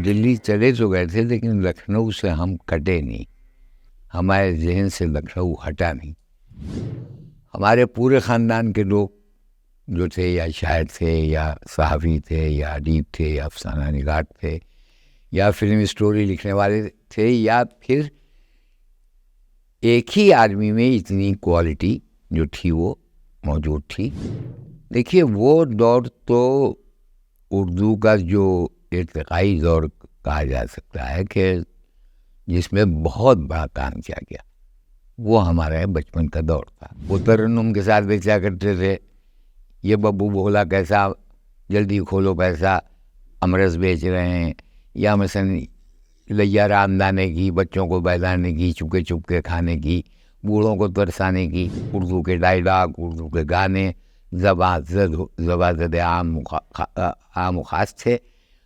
دلی چلے تو گئے تھے لیکن لکھنؤ سے ہم کٹے نہیں، ہمارے ذہن سے لکھنؤ ہٹا نہیں۔ ہمارے پورے خاندان کے لوگ جو تھے یا شاعر تھے یا صحافی تھے یا ادیب تھے یا افسانہ نگار تھے یا فلم اسٹوری لکھنے والے تھے یا پھر ایک ہی آدمی میں اتنی کوالٹی جو تھی وہ موجود تھی۔ دیکھیے وہ دور تو اردو کا جو ارتقائی دور کہا جا سکتا ہے کہ جس میں بہت بڑا کام کیا گیا، وہ ہمارے بچپن کا دور تھا۔ وہ ترنم کے ساتھ بیچا کرتے تھے، یہ ببو بولا کیسا، جلدی کھولو پیسہ، امرس بیچ رہے ہیں، یا مثلا لیا رام دانے کی، بچوں کو بہلانے کی، چپکے چپکے کھانے کی، بوڑھوں کو ترسانے کی، اردو کے ڈائلاگ، اردو کے گانے زبان عام و خاص تھے۔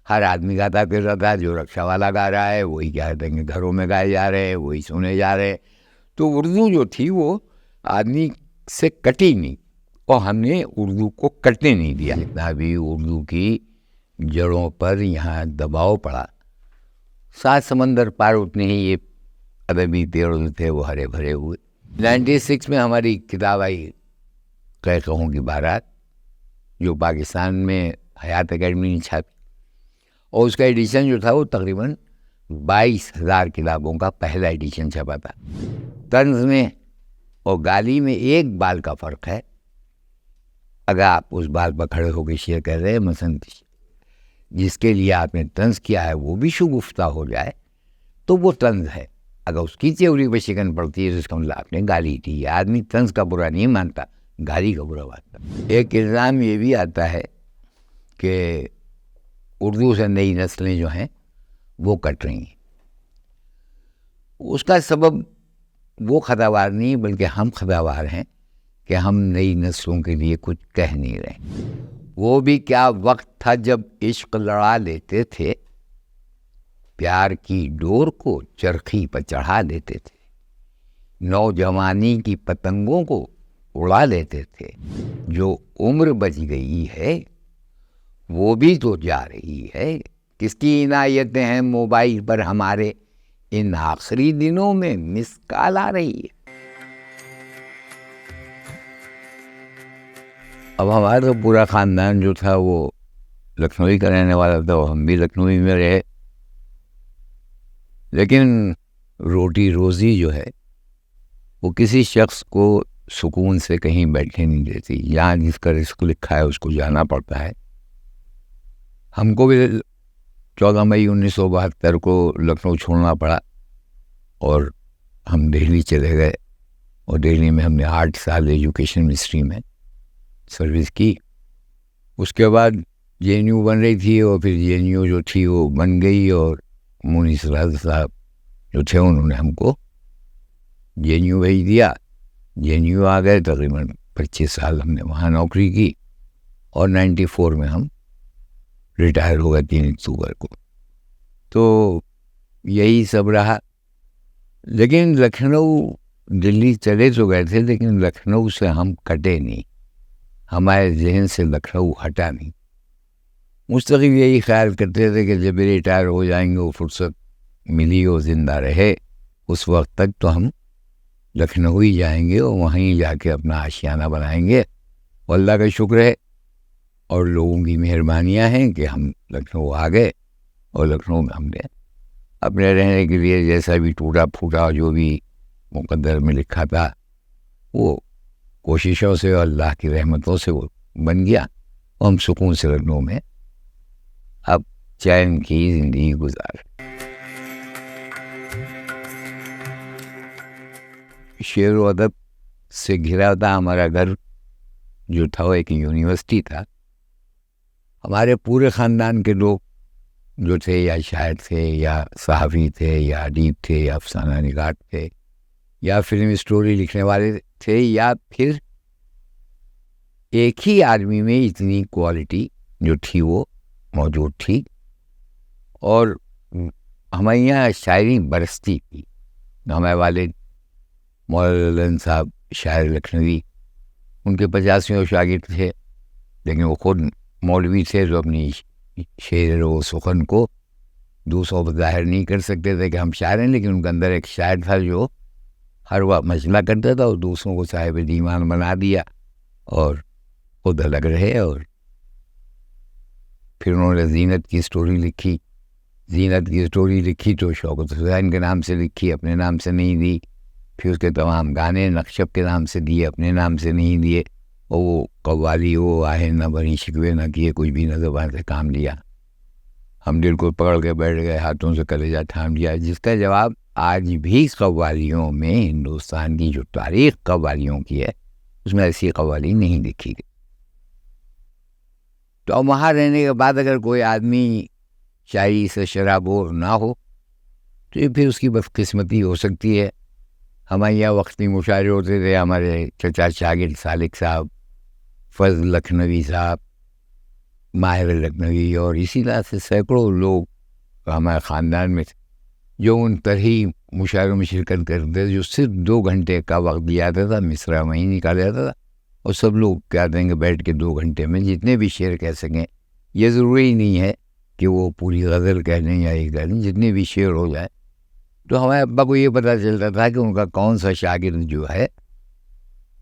ہر آدمی گاتا پھر تھا، جو رکشہ والا گا رہا ہے وہی کیا کہتے ہیں کہ گھروں میں گائے جا رہے ہیں، وہی سنے جا رہے ہیں۔ تو اردو جو تھی وہ آدمی سے کٹی نہیں، اور ہم نے اردو کو کٹنے نہیں دیا۔ جتنا بھی اردو کی جڑوں پر یہاں دباؤ پڑا، 7 سمندر پار اتنے ہی یہ ادبی پیڑ تھے وہ ہرے بھرے ہوئے۔ 96 میں ہماری کتاب آئی قہقہوں کی بارات، جو پاکستان میں حیات اکیڈمی نے چھاپی، اور اس کا ایڈیشن جو تھا وہ تقریباً 22,000 کتابوں کا پہلا ایڈیشن چھپا تھا۔ طنز میں اور گالی میں ایک بال کا فرق ہے، اگر آپ اس بال پر کھڑے ہو کے شعر کہہ رہے ہیں، مثلا جس کے لیے آپ نے طنز کیا ہے وہ بھی شگفتہ ہو جائے تو وہ طنز ہے، اگر اس کی تھیوری پہ شکن پڑتی ہے تو اس کا مطلب آپ نے گالی دی ہے۔ آدمی طنز کا برا نہیں مانتا، گالی کا برا مانتا۔ ایک الزام یہ بھی آتا ہے کہ اردو سے نئی نسلیں جو ہیں وہ کٹ رہی ہیں۔ اس کا سبب وہ خطاوار نہیں بلکہ ہم خطاوار ہیں کہ ہم نئی نسلوں کے لیے کچھ کہہ نہیں رہے۔ وہ بھی کیا وقت تھا جب عشق لڑا لیتے تھے، پیار کی ڈور کو چرخی پر چڑھا لیتے تھے، نوجوانی کی پتنگوں کو اڑا لیتے تھے۔ جو عمر بچ گئی ہے وہ بھی تو جا رہی ہے، کس کی عنایتیں ہیں موبائل پر ہمارے، ان آخری دنوں میں مس کال آ رہی ہے۔ اب ہمارا تو پورا خاندان جو تھا وہ لکھنوئی کا رہنے والا تھا، ہم بھی لکھنوئی میں رہے، لیکن روٹی روزی جو ہے وہ کسی شخص کو سکون سے کہیں بیٹھے نہیں دیتی۔ یہاں جس کا رزق لکھا ہے اس کو جانا پڑتا ہے۔ ہم کو بھی 14 مئی 1972 کو لکھنؤ چھوڑنا پڑا اور ہم دہلی چلے گئے، اور دہلی میں ہم نے 8 سال ایجوکیشن منسٹری میں سروس کی۔ اس کے بعد جے این یو بن رہی تھی، اور پھر جے این یو جو تھی وہ بن گئی، اور مونی سرحد صاحب جو تھے انہوں نے ہم کو جے این یو بھیج دیا۔ جے این یو آ گئے، تقریباً 25 سال ہم نے وہاں نوکری کی، اور 94 میں ہم ریٹائر ہو گئے 3 اکتوبر کو۔ تو یہی سب رہا، لیکن لکھنؤ دلی چلے تو گئے تھے لیکن لکھنؤ سے ہم کٹے نہیں، ہمارے ذہن سے لکھنؤ ہٹا نہیں۔ مستقل یہی خیال کرتے تھے کہ جب ریٹائر ہو جائیں گے، وہ فرصت ملی اور زندہ رہے، اس وقت تک تو ہم لکھنؤ ہی جائیں گے اور وہیں جا کے اپنا آشیانہ بنائیں گے۔ اور اللہ کا شکر ہے اور لوگوں کی مہربانیاں ہیں کہ ہم لکھنؤ آ گئے، اور لکھنؤ میں ہم نے اپنے رہنے کے لیے جیسا بھی ٹوٹا پھوٹا جو بھی مقدر میں لکھا تھا وہ کوششوں سے اور اللہ کی رحمتوں سے وہ بن گیا، اور ہم سکون سے لکھنؤ میں اب چین کی زندگی گزار۔ شعر و ادب سے گھرا تھا ہمارا گھر، جو تھا وہ ایک یونیورسٹی تھا۔ ہمارے پورے خاندان کے لوگ جو تھے یا شاعر تھے یا صحافی تھے یا ادیب تھے یا افسانہ نگار تھے یا فلم اسٹوری لکھنے والے تھے، یا پھر ایک ہی آدمی میں اتنی کوالٹی جو تھی وہ موجود تھی، اور ہمارے یہاں شاعری برستی تھی۔ ہمارے والد مولانا صاحب شاعر لکھنوی، ان کے 85 شاگرد تھے، لیکن وہ خود مولوی تھے جو اپنی شعر و سخن کو دوسروں پر ظاہر نہیں کر سکتے تھے کہ ہم شاعر ہیں، لیکن ان کے اندر ایک شاعر تھا جو ہر وقت مشغلہ کرتا تھا اور دوسروں کو صاحب دیوان بنا دیا، اور خود الگ رہے. اور پھر انہوں نے زینت کی اسٹوری لکھی تو شوکت حسین کے نام سے لکھی، اپنے نام سے نہیں دی. پھر اس کے تمام گانے نقشب کے نام سے دیے، اپنے نام سے نہیں دیے. اور وہ قوالی، وہ آہن نہ بھری شکوے نہ کیے، کچھ بھی نہ زبان سے کام لیا. ہم دل کو پکڑ کے بیٹھ گئے، ہاتھوں سے کلیجہ تھام لیا، جس کا جواب آج بھی قوالیوں میں، ہندوستان کی جو تاریخ قوالیوں کی ہے اس میں ایسی قوالی نہیں لکھی گئی. تو اب وہاں رہنے کے بعد اگر کوئی آدمی شاعری سے شرابور نہ ہو تو یہ پھر اس کی بدقسمتی ہو سکتی ہے. ہمارے یہاں وقتی مشاعرے ہوتے تھے، ہمارے چچا شاگرد سالک صاحب، فضل لکھنوی صاحب، ماہر لکھنوی، اور اسی طرح سے سینکڑوں لوگ ہمارے خاندان میں تھے جو ان طرح مشاعروں میں شرکت کرتے تھے، جو صرف 2 گھنٹے کا وقت دیا جاتا تھا، مصرع وہیں نکالا جاتا تھا، اور سب لوگ کیا دیں گے بیٹھ کے 2 گھنٹے میں جتنے بھی شعر کہہ سکیں. یہ ضروری نہیں ہے کہ وہ پوری غزل کہہ دیں یا یہ کہہ دیں، جتنے بھی شعر ہو جائے. تو ہمارے ابا کو یہ پتہ چلتا تھا کہ ان کا کون سا شاگرد جو ہے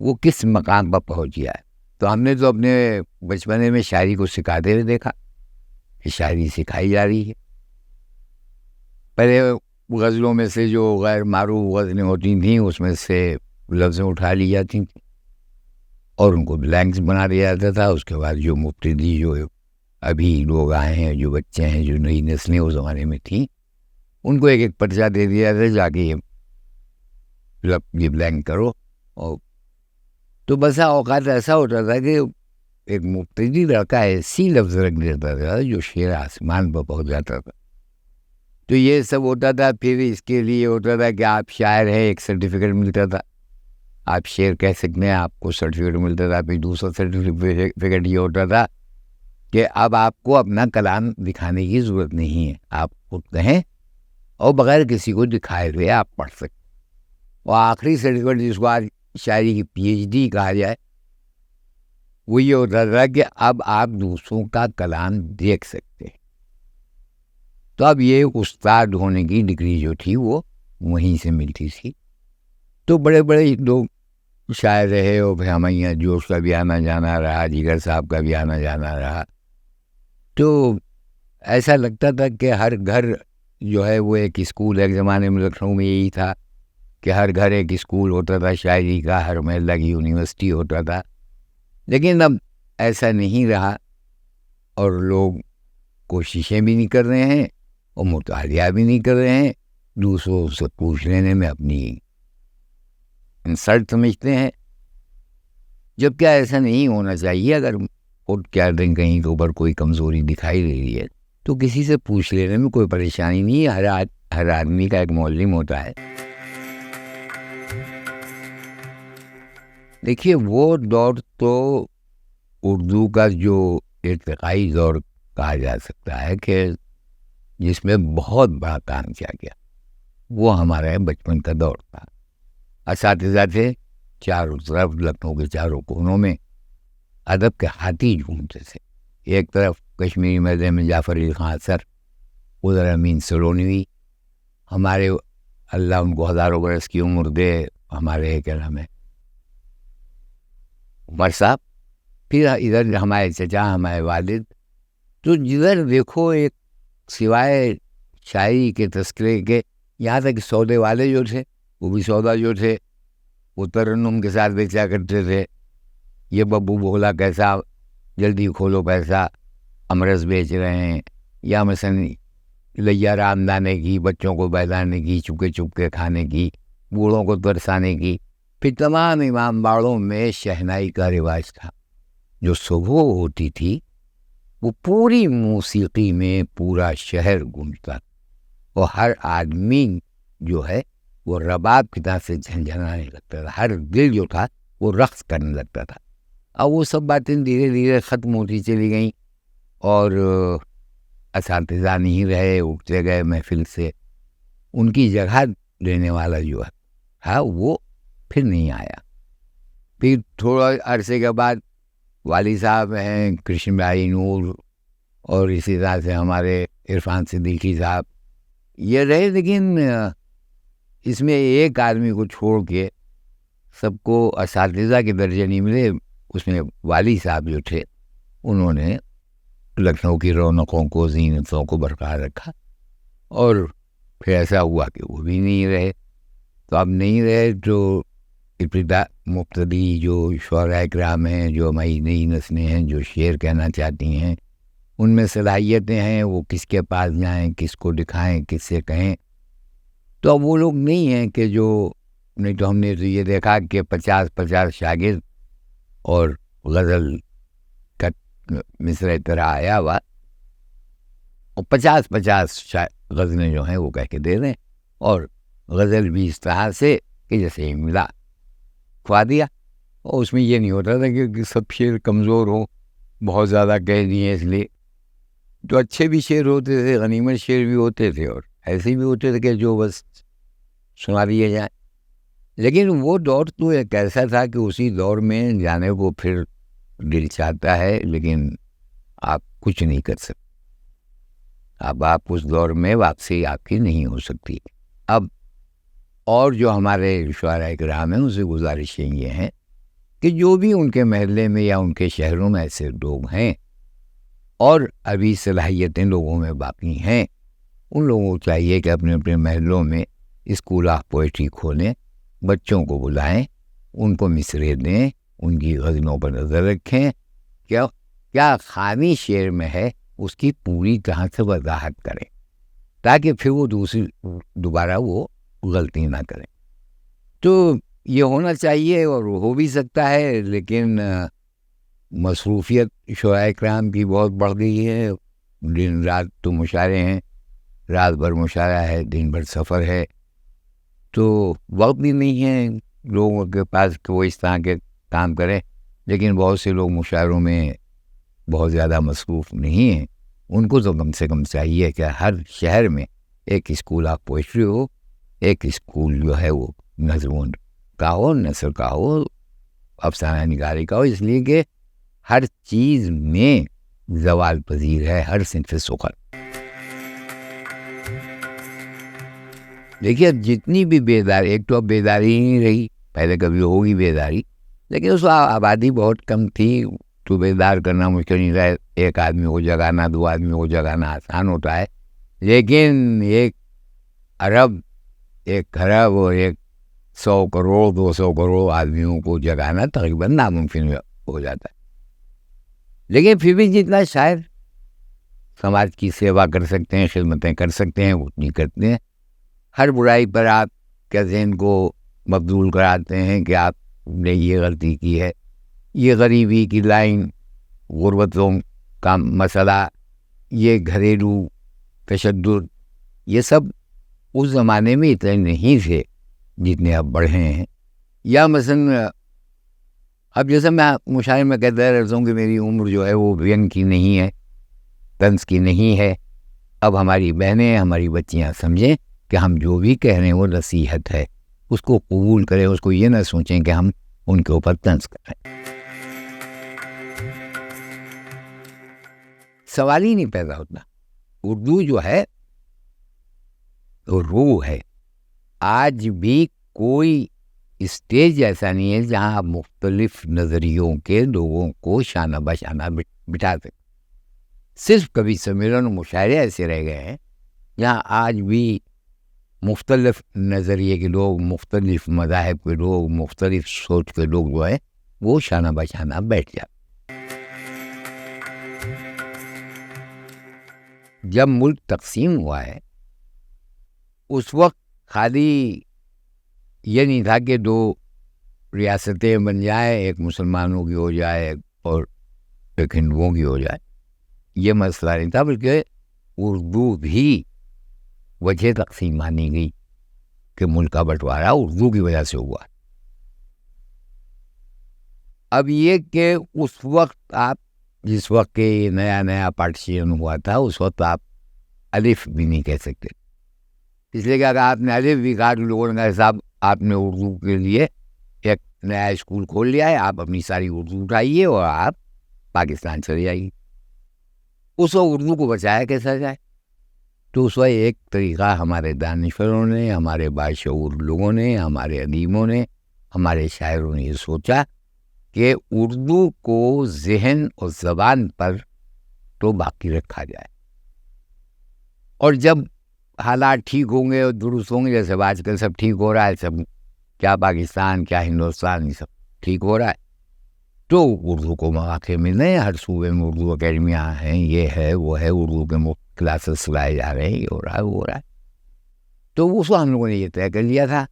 وہ کس مقام پر پہنچ گیا ہے. تو ہم نے تو اپنے بچپنے میں شاعری کو سکھاتے ہوئے دیکھا کہ شاعری سکھائی جا رہی ہے. پہلے غزلوں میں سے جو غیر معروف غزلیں ہوتی تھیں اس میں سے لفظیں اٹھا لی جاتی تھیں اور ان کو بلینکس بنا دیا جاتا تھا. اس کے بعد جو مبتدی، جو ابھی لوگ آئے ہیں، جو بچے ہیں، جو نئی نسلیں اس زمانے میں تھیں، ان کو ایک ایک پرچہ دے دیا جاتا، جا کے یہ بلینک کرو. اور تو بسا اوقات ایسا ہوتا تھا کہ ایک مبتدی لڑکا ایسی لفظ رکھ دیتا تھا جو شعر آسمان پر پہنچ جاتا تھا. تو یہ سب ہوتا تھا. پھر اس کے لیے ہوتا تھا کہ آپ شاعر ہیں، ایک سرٹیفکیٹ ملتا تھا، آپ شعر کہہ سکتے ہیں، آپ کو سرٹیفکیٹ ملتا تھا. پھر دوسرا سرٹیفکیٹ یہ ہوتا تھا کہ اب آپ کو اپنا کلام دکھانے کی ضرورت نہیں ہے، آپ خود کہیں اور بغیر کسی کو دکھائے ہوئے آپ پڑھ سکتے. اور آخری سرٹیفکیٹ جس کو آج شاعری کی PhD کہا جائے، وہ یہ ہوتا تھا کہ اب آپ دوسروں کا کلام دیکھ سکتے. تو اب یہ استاد ہونے کی ڈگری جو تھی وہ وہیں سے ملتی تھی. تو بڑے بڑے لوگ شاعر رہے، اور پھر ہمارے یہاں جوش کا بھی آنا جانا رہا، جگر صاحب کا بھی آنا جانا رہا. تو ایسا لگتا تھا کہ ہر گھر جو ہے وہ ایک اسکول. ایک زمانے میں لکھنؤ میں یہی تھا کہ ہر گھر ایک اسکول ہوتا تھا شاعری کا، ہر محلہ کی یونیورسٹی ہوتا تھا. لیکن اب ایسا نہیں رہا، اور لوگ کوششیں بھی نہیں کر رہے ہیں اور مطالعہ بھی نہیں کر رہے ہیں. دوسروں سے پوچھ لینے میں اپنی انسلٹ سمجھتے ہیں، جبکہ ایسا نہیں ہونا چاہیے. اگر خود کیا دیں کہیں کے اوپر کوئی کمزوری دکھائی دے رہی ہے تو کسی سے پوچھ لینے میں کوئی پریشانی نہیں ہے. ہر آدمی کا ایک معلم ہوتا ہے. دیکھیے وہ دور تو اردو کا جو ارتقائی دور کہا جا سکتا ہے کہ جس میں بہت بڑا کام کیا گیا، وہ ہمارے بچپن کا دور تھا. اساتذہ تھے چاروں طرف، لکھنؤ کے چاروں کونوں میں ادب کے ہاتھی جھومتے تھے. ایک طرف کشمیری میدے میں جعفر علی خان سر، ادھر امین سلونوی، ہمارے اللہ ان کو ہزاروں برس کی عمر دے، ہمارے کیا نام ہے عمر صاحب. پھر ادھر ہمارے چچا، ہمارے والد. تو جدھر دیکھو ایک سوائے شاعری کے تذکرے کے، یہاں تک سودے والے جو تھے وہ بھی سودا جو تھے وہ ترنم کے ساتھ بیچا کرتے تھے. یہ ببو بولا کیسا، جلدی کھولو پیسہ، امرس بیچ رہے ہیں. یا مثلاً لیا رام دانے کی، بچوں کو بہلانے کی، چپکے چپکے کھانے کی، بوڑھوں کو ترسانے کی. پھر تمام امام باڑوں میں شہنائی کا رواج تھا. جو صبح ہوتی تھی وہ پوری موسیقی میں پورا شہر گونجتا، اور ہر آدمی جو ہے وہ رباب کی طرح سے جھنجھنانے لگتا تھا. ہر دل جو تھا وہ رقص کرنے لگتا تھا. اب وہ سب باتیں دھیرے دھیرے ختم ہوتی چلی گئیں، اور اساتذہ نہیں رہے، اٹھتے گئے محفل سے. ان کی جگہ لینے والا جو ہے وہ پھر نہیں آیا. پھر تھوڑا عرصے کے بعد والد صاحب ہیں کرشن بھائی نور، اور اسی طرح سے ہمارے عرفان صدیقی صاحب، یہ رہے، لیکن اس میں ایک آدمی کو چھوڑ کے سب کو اساتذہ کے درجے نہیں ملے. اس میں والی صاحب جو تھے انہوں نے لکھنؤ کی رونقوں کو، زینتوں کو برقرار رکھا، اور پھر ایسا ہوا کہ وہ بھی نہیں رہے. تو اب نہیں رہے تو مبتدی جو شعراء کرام ہیں، جو ہماری نئی نسلیں ہیں، جو شعر کہنا چاہتی ہیں، ان میں صلاحیتیں ہیں، وہ کس کے پاس جائیں، کس کو دکھائیں، کس سے کہیں. تو اب وہ لوگ نہیں ہیں کہ جو، نہیں تو ہم نے تو یہ دیکھا کہ 50 شاگرد اور غزل کا مصرع طرح آیا ہوا، اور 50 غزلیں جو ہیں وہ کہہ کے دے رہے ہیں، اور غزل بھی اس طرح سے کہ جیسے ہی ملا کھوا دیا. اور اس میں یہ نہیں ہوتا تھا کہ سب شعر کمزور ہو، بہت زیادہ کہہ دیے اس لیے. تو اچھے بھی شعر ہوتے تھے، غنیمت شعر بھی ہوتے تھے، اور ایسے بھی ہوتے تھے کہ جو بس سنا دیے جائیں. لیکن وہ دور تو ایک ایسا تھا کہ اسی دور میں جانے کو پھر دل چاہتا ہے، لیکن آپ کچھ نہیں کر سکتے. اب آپ اس دور میں واپسی آپ کی نہیں ہو سکتی. اب اور جو ہمارے شعراء کرام ہیں ان سے گزارشیں یہ ہیں کہ جو بھی ان کے محلے میں یا ان کے شہروں میں ایسے لوگ ہیں اور ابھی صلاحیتیں لوگوں میں باقی ہیں، ان لوگوں کو چاہیے کہ اپنے اپنے محلوں میں اسکول آف پوئٹری کھولیں، بچوں کو بلائیں، ان کو مصرعے دیں، ان کی غزلوں پر نظر رکھیں، کیا خامی شعر میں ہے اس کی پوری طرح سے وضاحت کریں، تاکہ پھر وہ دوبارہ وہ غلطی نہ کریں. تو یہ ہونا چاہیے، اور ہو بھی سکتا ہے، لیکن مصروفیت شعراء کرام کی بہت بڑھ گئی ہے. دن رات تو مشاعرے ہیں، رات بھر مشاعرہ ہے، دن بھر سفر ہے، تو وقت بھی نہیں ہے لوگوں کے پاس کہ وہ اس طرح کے کام کریں. لیکن بہت سے لوگ مشاعروں میں بہت زیادہ مصروف نہیں ہیں. ان کو تو کم سے کم چاہیے کہ ہر شہر میں ایک اسکول آف پوئٹری ہو، ایک اسکول جو ہے وہ نظموں کا ہو، نثر کا ہو، افسانہ نگاری کا ہو، اس لیے کہ ہر چیز میں زوال پذیر ہے ہر صنف سخن. دیکھیے اب جتنی بھی بیداری، ایک تو اب بیداری ہی نہیں رہی، پہلے کبھی ہوگی بیداری، لیکن اس آبادی بہت کم تھی تو بیدار کرنا مشکل نہیں رہا. ایک آدمی کو جگانا، 2 آدمی کو جگانا آسان ہوتا ہے، لیکن 1 ارب، 1 کھرب اور 100 کروڑ 200 کروڑ آدمیوں کو جگانا تقریباً ناممکن ہو جاتا ہے. لیکن پھر بھی جتنا شاعر سماج کی سیوا کر سکتے ہیں، خدمتیں کر سکتے ہیں، اتنی کرتے ہیں. ہر برائی پر آپ کے ذہن کو مبذول کراتے ہیں کہ آپ نے یہ غلطی کی ہے. یہ غریبی کی لائن، غربتوں کا مسئلہ، یہ گھریلو تشدد، یہ سب اس زمانے میں اتنے نہیں تھے جتنے اب بڑھے ہیں. یا مثلا اب جیسے میں مشاعرے میں کہتا رہتا ہوں کہ میری عمر جو ہے وہ وینگ کی نہیں ہے، طنز کی نہیں ہے. اب ہماری بہنیں، ہماری بچیاں سمجھیں کہ ہم جو بھی کہہ رہے ہیں وہ نصیحت ہے، اس کو قبول کریں، اس کو یہ نہ سوچیں کہ ہم ان کے اوپر طنز کریں. سوال ہی نہیں پیدا ہوتا. اردو جو ہے روح ہے. آج بھی کوئی اسٹیج ایسا نہیں ہے جہاں آپ مختلف نظریوں کے لوگوں کو شانہ بشانہ بٹھا سکتے. صرف کبھی سمیلن و مشاعرے ایسے رہ گئے ہیں جہاں آج بھی مختلف نظریے کے لوگ، مختلف مذاہب کے لوگ، مختلف سوچ کے لوگ جو ہے وہ شانہ بشانہ بیٹھ جاتے. جب ملک تقسیم ہوا ہے اس وقت خالی یہ نہیں تھا کہ 2 ریاستیں بن جائیں، ایک مسلمانوں کی ہو جائے اور ایک ہندوؤں کی ہو جائے. یہ مسئلہ نہیں تھا، بلکہ اردو بھی وجہ تقسیم مانی گئی کہ ملک کا بٹوارا اردو کی وجہ سے ہوا. اب یہ کہ اس وقت آپ، جس وقت کے نیا پارٹیشن ہوا تھا، اس وقت آپ الف بھی نہیں کہہ سکتے، اس لیے کہ اگر آپ نے الف بھی کہا تو لوگوں نے حساب آپ نے اردو کے لیے ایک نیا اسکول کھول لیا ہے، آپ اپنی ساری اردو اٹھائیے اور آپ پاکستان چلے جائیے. اس وقت اردو کو بچایا کیسا جائے؟ تو اس وقت ایک طریقہ ہمارے دانشوروں نے، ہمارے باشعور لوگوں نے، ہمارے ادیبوں نے، ہمارے شاعروں نے یہ سوچا کہ اردو کو ذہن اور زبان پر تو باقی رکھا جائے، اور جب حالات ٹھیک ہوں گے اور درست ہوں گے، جیسے آج کل سب ٹھیک ہو رہا ہے، سب کیا پاکستان کیا ہندوستان یہ سب ٹھیک ہو رہا ہے، تو اردو کو مواقع مل رہے ہیں، ہر صوبے میں اردو اکیڈمیاں ہیں، یہ ہے وہ ہے، اردو کے مفت کلاسز لائے جا رہے ہیں، یہ ہو رہا ہے وہ ہو رہا ہے. تو اس وقت ہم لوگوں نے یہ طے کر لیا تھا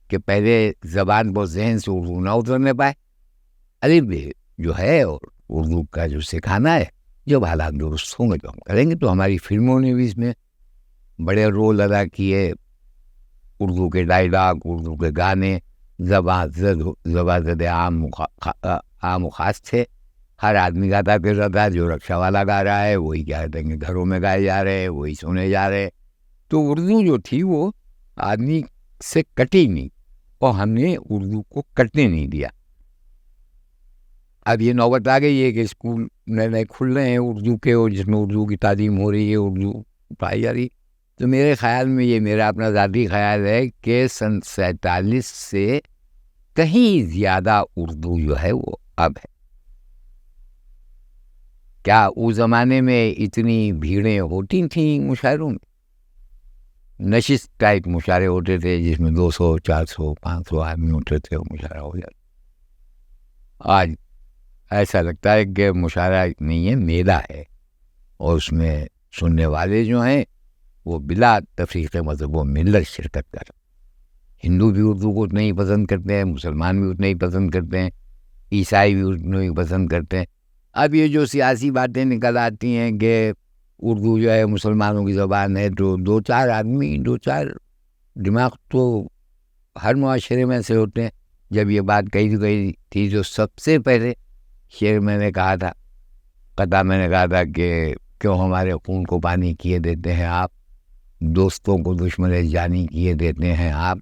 کہ پہلے زبان کو ذہن سے اردو نہ اترنے پائے، الف جو ہے اور اردو کا جو سکھانا ہے، جب حالات درست ہوں گے تو ہم کریں گے. تو ہماری فلموں نے بھی اس میں بڑے رول ادا کیے، اردو کے ڈائلاگ، اردو کے گانے زبان عام و خاص تھے، ہر آدمی گاتا پھرتا تھا، جو رکشہ والا گا رہا ہے وہی کیا کہتے ہیں کہ گھروں میں گائے جا رہے ہیں، وہی سنے جا رہے. تو اردو جو تھی وہ آدمی سے کٹی نہیں، اور ہم نے اردو کو کٹنے نہیں دیا. اب یہ نوبت آ گئی ہے کہ اسکول نئے نئے کھل رہے ہیں اردو کے، اور جس میں اردو کی تعلیم ہو رہی ہے، اردو پڑھائی جا رہی. تو میرے خیال میں، یہ میرا اپنا ذاتی خیال ہے کہ سن 47 سے کہیں زیادہ اردو جو ہے وہ اب ہے. کیا اس زمانے میں اتنی بھیڑیں ہوتی تھیں مشاعروں میں؟ نشست ٹائپ مشاعرے ہوتے تھے جس میں 200 400 500 آدمی ہوتے تھے، وہ مشاعرہ ہو جاتا. آج ایسا لگتا ہے کہ مشاعرہ نہیں ہے، میلہ ہے، اور اس میں سننے والے جو ہیں وہ بلا تفریق مذہب و ملت شرکت کر. ہندو بھی اردو کو اتنا ہی پسند کرتے ہیں، مسلمان بھی اتنا ہی پسند کرتے ہیں، عیسائی بھی اتنا ہی پسند کرتے ہیں. اب یہ جو سیاسی باتیں نکل آتی ہیں کہ اردو جو ہے مسلمانوں کی زبان ہے، تو دو چار آدمی، دو چار دماغ تو ہر معاشرے میں سے ہوتے ہیں. جب یہ بات کہی گئی تھی، جو سب سے پہلے شعر میں نے کہا تھا، قطع میں نے کہا تھا کہ کیوں ہمارے خون کو پانی کیے دیتے ہیں آپ، دوستوں کو دشمن جانی کیے دیتے ہیں آپ،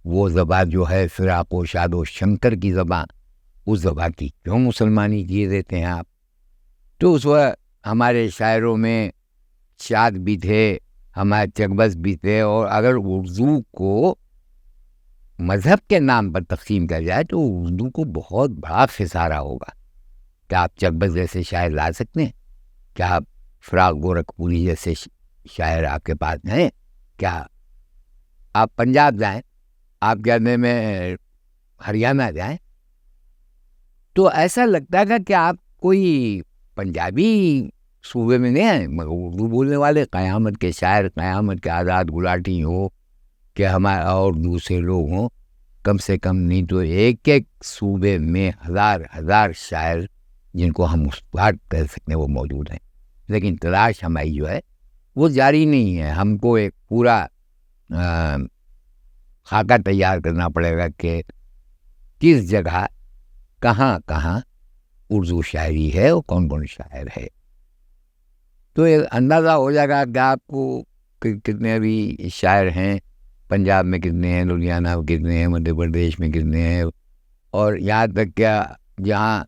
وہ زبان جو ہے فراق و شاد و شنکر کی زبان، اس زبان کی کیوں مسلمانی کیے دیتے ہیں آپ. تو اس وقت ہمارے شاعروں میں شاد بھی تھے، ہمارے چکبز بھی تھے، اور اگر اردو کو مذہب کے نام پر تقسیم کر جائے تو اردو کو بہت بڑا خسارہ ہوگا. کیا آپ چکبز جیسے شاعر لا سکتے ہیں؟ کیا آپ فراق گورکھپوری جیسے شاعر آپ کے پاس ہیں؟ کیا آپ پنجاب جائیں، آپ کہنے میں ہریانہ جائیں تو ایسا لگتا ہے کہ آپ کوئی پنجابی صوبے میں نہیں ہیں، مگر اردو بولنے والے قیامت کے شاعر، قیامت کے آزاد گلاٹی ہو کہ ہمارے اور دوسرے لوگ ہوں، کم سے کم نہیں تو ایک ایک صوبے میں ہزار شاعر جن کو ہم استاد کہہ سکتے ہیں وہ موجود ہیں. لیکن تلاش ہماری جو ہے وہ جاری نہیں ہے. ہم کو ایک پورا خاکہ تیار کرنا پڑے گا کہ کس جگہ کہاں کہاں اردو شاعری ہے اور کون کون شاعر ہے. تو یہ اندازہ ہو جائے گا کہ آپ کو کتنے ابھی شاعر ہیں، پنجاب میں کتنے ہیں، لدھیانہ میں کتنے ہیں، مدھیہ پردیش میں کتنے ہیں، اور یہاں تک کیا جہاں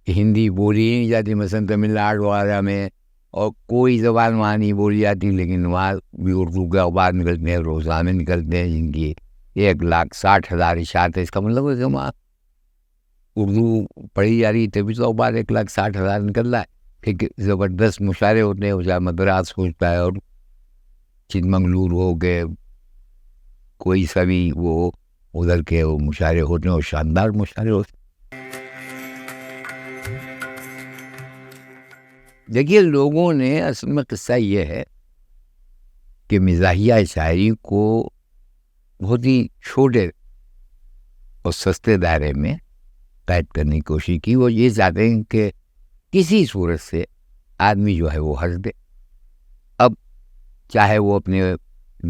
ہندی بولی نہیں جاتی، مثلا تمل ناڈو وغیرہ میں، اور کوئی زبان وہاں نہیں بولی جاتی، لیکن وہاں بھی اردو کے اخبار نکلتے ہیں، روزنامے نکلتے ہیں جن کی 1,60,000 اشاعت ہے. اس کا مطلب ہے کہ وہاں اردو پڑھی جا رہی، تبھی تو اخبار 1,60,000 نکل رہا ہے. پھر زبردست مشاعرے ہوتے ہیں، جہاں مدراس ہوتا ہے اور چک منگلور ہو کے کوئی سا بھی وہ ادھر کے وہ مشاعرے ہوتے ہیں، اور شاندار مشاعرے ہوتے ہیں. دیکھیے، لوگوں نے اصل میں قصہ یہ ہے کہ مزاحیہ شاعری کو بہت ہی چھوٹے اور سستے دائرے میں قید کرنے کی کوشش کی. وہ یہ چاہتے ہیں کہ کسی صورت سے آدمی جو ہے وہ ہنس دے. اب چاہے وہ اپنے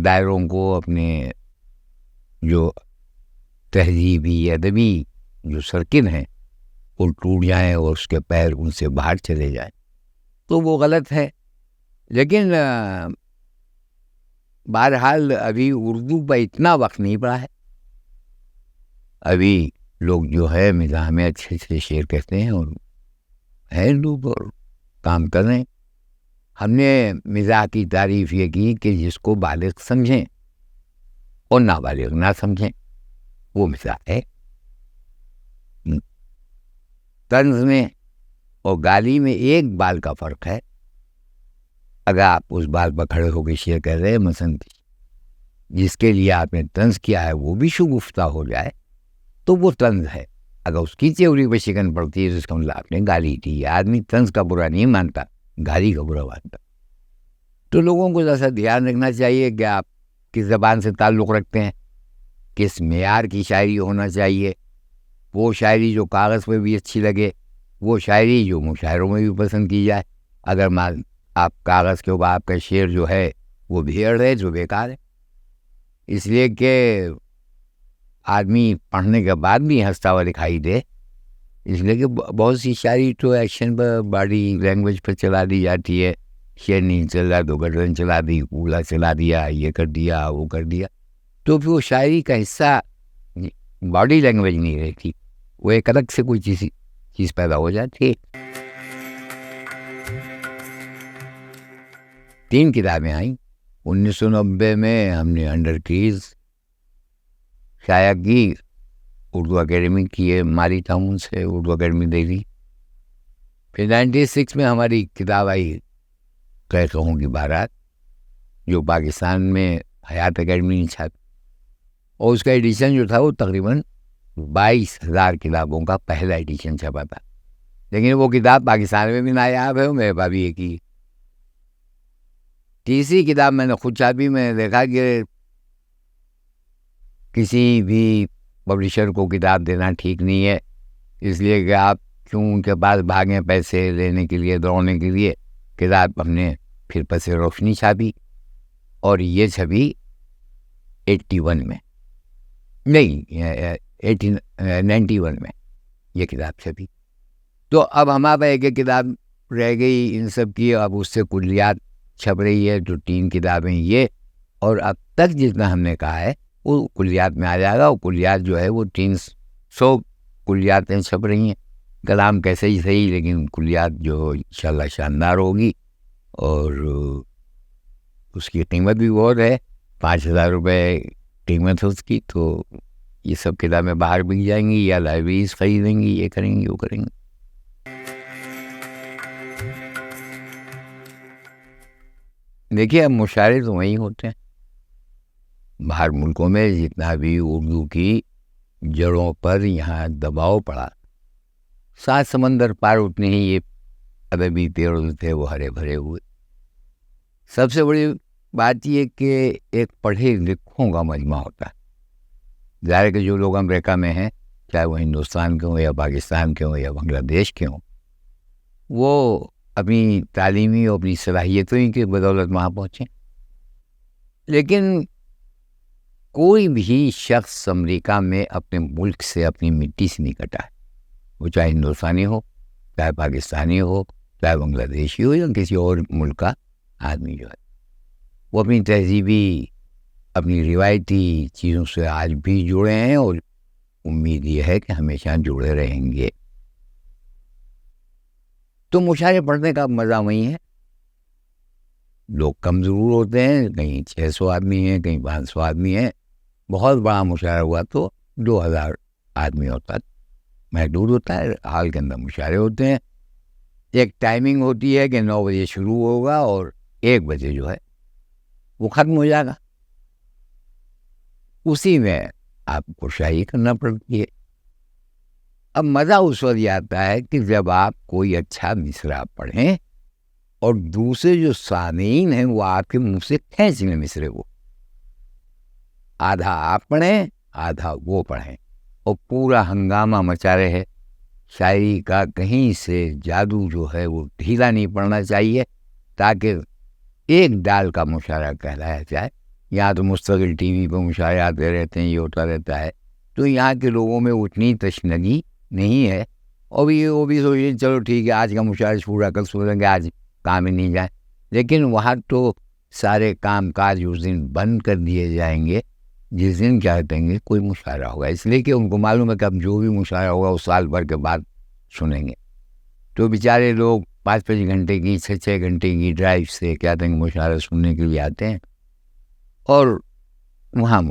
دائروں کو، اپنے جو تہذیبی ادبی جو سرکن ہیں وہ ٹوٹ جائیں اور اس کے پیر ان سے باہر چلے جائیں، تو وہ غلط ہے. لیکن بہرحال ابھی اردو پہ اتنا وقت نہیں پڑا ہے. ابھی لوگ جو ہے مزاح میں اچھے اچھے شعر کہتے ہیں، اور ہیں لوگ اور کام کر رہے ہیں. ہم نے مزاح کی تعریف یہ کی کہ جس کو بالغ سمجھیں اور نابالغ نہ سمجھیں، وہ مزاح ہے۔ طنز میں اور گالی میں ایک بال کا فرق ہے۔ اگر آپ اس بال پر کھڑے ہو کے شیئر کر رہے ہیں، مثلاً جس کے لیے آپ نے طنز کیا ہے وہ بھی شگفتہ ہو جائے تو وہ طنز ہے۔ اگر اس کی تھیوری پہ شکن پڑتی ہے تو اس کا مطلب آپ نے گالی دی ہے۔ آدمی طنز کا برا نہیں مانتا، گالی کا برا مانتا۔ تو لوگوں کو ذرا دھیان رکھنا چاہیے کہ آپ کس زبان سے تعلق رکھتے ہیں، کس معیار کی شاعری ہونا چاہیے۔ وہ شاعری جو کاغذ پہ بھی اچھی لگے، وہ شاعری جو مشاعروں میں بھی پسند کی جائے۔ اگر آپ کاغذ کے اوپر آپ کا شعر جو ہے وہ بھیڑ ہے جو بیکار ہے، اس لیے کہ آدمی پڑھنے کے بعد بھی ہنستا ہوا دکھائی دے، اس لیے کہ بہت سی شاعری تو ایکشن پر، باڈی لینگویج پر چلا دی جاتی ہے۔ شعر نہیں چل رہا تو گردن چلا دی، کولا چلا دیا، یہ کر دیا، وہ کر دیا، تو پھر وہ شاعری کا حصہ باڈی لینگویج نہیں رہتی، وہ ایک الگ سے کوئی چیز پیدا ہو جاتی ہے۔ 3 کتابیں آئیں 1990 میں، ہم نے انڈر کیز شائع کی، اردو اکیڈمی کی ہے، مالی تعاون سے اردو اکیڈمی دے دی۔ پھر 96 میں ہماری کتاب آئی قہقہوں کی بارات، جو پاکستان میں حیات اکیڈمی نے چھاپی، اور اس کا ایڈیشن جو تھا وہ تقریباً 22,000 کتابوں کا پہلا ایڈیشن چھپا تھا، لیکن وہ کتاب پاکستان میں بھی نایاب ہے، میرے پاس بھی ایک ہی۔ تیسری کتاب میں نے خود چھاپی۔ میں نے دیکھا کہ کسی بھی پبلشر کو کتاب دینا ٹھیک نہیں ہے، اس لیے کہ آپ کیوں ان کے پاس بھاگیں پیسے لینے کے لیے، دوڑنے کے لیے۔ کتاب ہم نے پھر پس روشنی چھاپی، اور یہ چھپی 81 میں، نہیں 91 میں یہ کتاب چھپی۔ تو اب ہمارے ایک ایک کتاب رہ گئی ان سب کی، اب اس سے کلیات چھپ رہی ہے، جو 3 کتابیں یہ، اور اب تک جتنا ہم نے کہا ہے وہ کلیات میں آ جائے گا۔ وہ کلیات جو ہے وہ 300 کلیاتیں چھپ رہی ہیں۔ کلام کیسے ہی صحیح، لیکن کلیات جو انشاءاللہ شاندار ہوگی، اور اس کی قیمت بھی بہت ہے، 5,000 روپے قیمت ہے اس کی۔ تو یہ سب کتابیں باہر بک جائیں گی، یا لائبریریز خریدیں گی، یہ کریں گی، وہ کریں گی۔ دیکھیے اب مشاعرے تو وہیں ہوتے ہیں، باہر ملکوں میں جتنا بھی اردو کی جڑوں پر یہاں دباؤ پڑا، 7 سمندر پار اتنے ہی یہ ادبی پیڑ تھے وہ ہرے بھرے ہوئے۔ سب سے بڑی بات یہ کہ ایک پڑھے لکھوں کا مجمع ہوتا ہے۔ ظاہر کہ جو لوگ امریکہ میں ہیں، چاہے وہ ہندوستان کے ہوں یا پاکستان کے ہوں یا بنگلہ دیش کے ہوں، وہ اپنی تعلیمی اور اپنی صلاحیتوں کی بدولت وہاں پہنچیں، لیکن کوئی بھی شخص امریکہ میں اپنے ملک سے، اپنی مٹی سے نہیں کٹا ہے، وہ چاہے ہندوستانی ہو، چاہے پاکستانی ہو، چاہے بنگلہ دیشی ہو، یا کسی اور ملک کا آدمی جو ہے، وہ اپنی تہذیبی، اپنی روایتی چیزوں سے آج بھی جڑے ہیں، اور امید یہ ہے کہ ہمیشہ جڑے رہیں گے۔ تو مشاعرے پڑھنے کا مزہ وہی ہے۔ لوگ کم ضرور ہوتے ہیں، کہیں 600 آدمی ہیں، کہیں 500 آدمی ہیں۔ بہت بڑا مشاعرہ ہوا تو 2,000 آدمی ہوتا ہے، محدود ہوتا ہے، حال کے اندر مشاعرے ہوتے ہیں۔ ایک ٹائمنگ ہوتی ہے کہ 9 بجے شروع ہوگا اور 1 بجے جو ہے وہ ختم ہو جائے گا، اسی میں آپ کو شاعری کرنا پڑتی ہے۔ اب مزہ اس وقت آتا ہے کہ جب آپ کوئی اچھا مصرع پڑھیں اور دوسرے جو سامعین ہیں وہ آپ کے منہ سے کھینچ لیں مصرعے کو، آدھا آپ پڑھیں آدھا وہ پڑھیں، اور پورا ہنگامہ مچا رہے۔ شاعری کا کہیں سے جادو جو ہے وہ ڈھیلا نہیں پڑنا چاہیے، تاکہ ایک ڈال کا مشاعرہ کہلایا جائے۔ یہاں تو مستقل ٹی وی پہ مشاعرے آتے رہتے ہیں، یہ ہوتا رہتا ہے، تو یہاں کے لوگوں میں اتنی تشنگی نہیں ہے، اور وہ بھی سوچیں چلو ٹھیک ہے آج کا مشاعرہ پورا کل سوچیں گے آج کام ہی نہیں جائیں، لیکن وہاں تو سارے کام کاج اس دن بند کر دیے جائیں گے جس دن کیا کہیں گے کوئی مشاعرہ ہوگا، اس لیے کہ ان کو معلوم ہے کہ اب جو بھی مشاعرہ ہوگا وہ سال بھر کے بعد سنیں گے، تو بیچارے لوگ 5 گھنٹے کی 6 گھنٹے کی ڈرائیو سے کیا کہتے ہیں مشاعرہ سننے کے لیے آتے ہیں اور وہاں